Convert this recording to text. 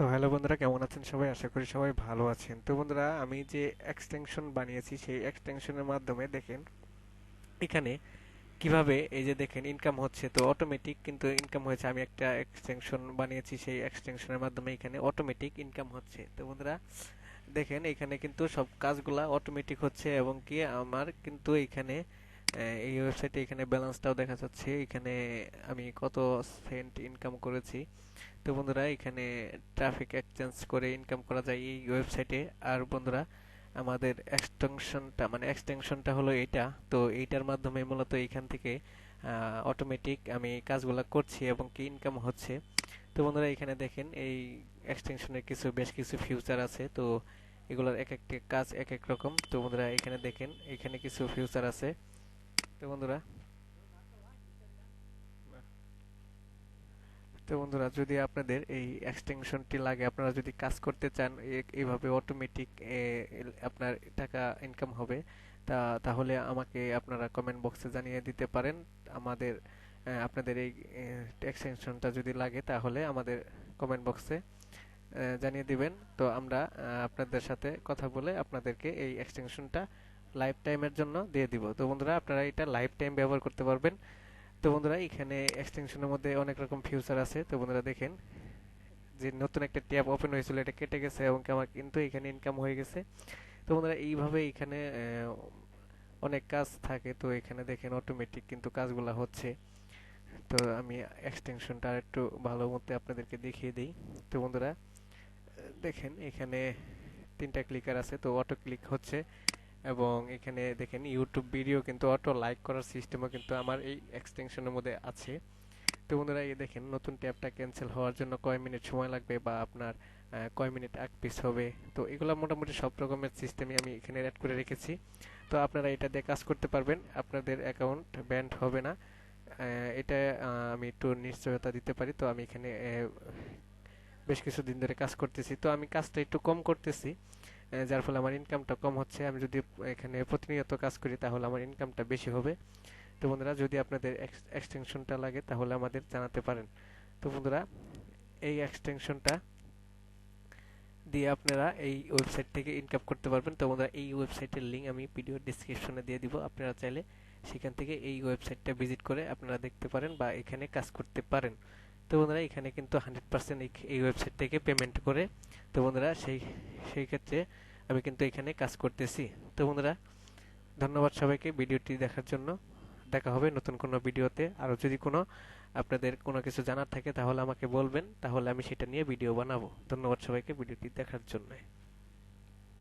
তো হ্যালো বন্ধুরা, কেমন আছেন সবাই? আশা করি সবাই ভালো আছেন। তো বন্ধুরা, আমি যে এক্সটেনশন বানিয়েছি সেই এক্সটেনশনের মাধ্যমে দেখেন এখানে কিভাবে এই যে দেখেন ইনকাম হচ্ছে। তো অটোমেটিক কিন্তু ইনকাম হয়েছে। আমি একটা এক্সটেনশন বানিয়েছি, সেই এক্সটেনশনের মাধ্যমে এখানে অটোমেটিক ইনকাম হচ্ছে। তো বন্ধুরা দেখেন এখানে কিন্তু সব কাজগুলা অটোমেটিক হচ্ছে এবং কি আমার কিন্তু এখানে এই ওয়েবসাইটে এখানে ব্যালেন্সটাও দেখা যাচ্ছে। এখানে আমি কত সেন্ট ইনকাম করেছি। তো বন্ধুরা এখানে ট্রাফিক এক্সচেঞ্জ করে ইনকাম করা যায় এই ওয়েবসাইটে। আর বন্ধুরা আমাদের এক্সটেনশনটা হলো এইটা। তো এইটার মাধ্যমে মূলত এখান থেকে অটোমেটিক আমি কাজগুলা করছি এবং কি ইনকাম হচ্ছে। তো বন্ধুরা এখানে দেখেন এই এক্সটেনশনের বেশ কিছু ফিউচার আছে। তো এগুলোর এক একটি কাজ এক এক রকম। তো বন্ধুরা এখানে দেখেন এখানে কিছু ফিউচার আছে। তো বন্ধুরা যদি আপনাদের এই এক্সটেনশনটি লাগে, আপনারা যদি কাজ করতে চান এইভাবে অটোমেটিক আপনার টাকা ইনকাম হবে, তাহলে আমাকে আপনারা কমেন্ট বক্সে জানিয়ে দিতে পারেন। আমাদের আপনাদের এই এক্সটেনশনটা যদি লাগে তাহলে আমাদের কমেন্ট বক্সে জানিয়ে দিবেন। তো আমরা আপনাদের সাথে কথা বলে আপনাদেরকে এই এক্সটেনশনটা লাইফ টাইমের জন্য দিয়ে দিব। তো বন্ধুরা আপনারা এটা লাইফ টাইম ব্যবহার করতে পারবেন। তো বন্ধুরা এখানে এক্সটেনশনের মধ্যে অনেক রকম ফিউচার আছে। তো বন্ধুরা দেখেন যে নতুন একটা ট্যাব ওপেন হয়েছিল, এটা কেটে গেছে এবং আমার কিন্তু এখানে ইনকাম হয়ে গেছে। তো বন্ধুরা এইভাবে এখানে অনেক কাজ থাকে। তো এখানে দেখেন অটোমেটিক কিন্তু কাজগুলা হচ্ছে। তো আমি এক্সটেনশনটা একটু ভালো মতো আপনাদেরকে দেখিয়ে দিই। তো বন্ধুরা দেখেন এখানে তিনটা ক্লিকার আছে, তো অটো ক্লিক হচ্ছে এবং এখানে দেখেন ইউটিউব ভিডিও কিন্তু অটো লাইক করার সিস্টেমও কিন্তু আমার এই এক্সটেনশনের মধ্যে আছে। তো বন্ধুরা এই দেখেন নতুন ট্যাবটা ক্যান্সেল হওয়ার জন্য কয় মিনিট সময় লাগবে বা আপনার কয় মিনিট আগ পিস হবে। তো এগুলো মোটামুটি সব রকমের সিস্টেমই আমি এখানে অ্যাড করে রেখেছি। তো আপনারা এটা দিয়ে কাজ করতে পারবেন, আপনাদের অ্যাকাউন্ট ব্যান্ড হবে না। এটা আমি একটু নিশ্চয়তা দিতে পারি। তো আমি এখানে বেশ কিছুদিন ধরে কাজ করতেছি, তো আমি কাজটা একটু কম করতেছি, যার ফলে আমার ইনকামটা কম হচ্ছে। আমি যদি এখানে প্রতিনিয়ত কাজ করি তাহলে আমার ইনকামটা বেশি হবে। তো বন্ধুরা যদি আপনাদের এক্সটেনশনটা লাগে তাহলে আমাদের জানাতে পারেন। তো বন্ধুরা এই এক্সটেনশনটা দিয়ে আপনারা এই ওয়েবসাইট থেকে ইনকাম করতে পারবেন। তো বন্ধুরা এই ওয়েবসাইটের লিঙ্ক আমি ভিডিও ডেসক্রিপশনে দিয়ে দিব। আপনারা চাইলে সেখান থেকে এই ওয়েবসাইটটা ভিজিট করে আপনারা দেখতে পারেন বা এখানে কাজ করতে পারেন। তো বন্ধুরা এখানে কিন্তু 100% এই ওয়েবসাইট থেকে পেমেন্ট করে। তো বন্ধুরা সেই ক্ষেত্রে আমি কিন্তু এখানে কাজ করতেছি। তো বন্ধুরা ধন্যবাদ সবাইকে ভিডিওটি দেখার জন্য। দেখা হবে নতুন কোনো ভিডিওতে। আরও যদি আপনাদের কোনো কিছু জানার থাকে তাহলে আমাকে বলবেন, তাহলে আমি সেটা নিয়ে ভিডিও বানাবো। ধন্যবাদ সবাইকে ভিডিওটি দেখার জন্য।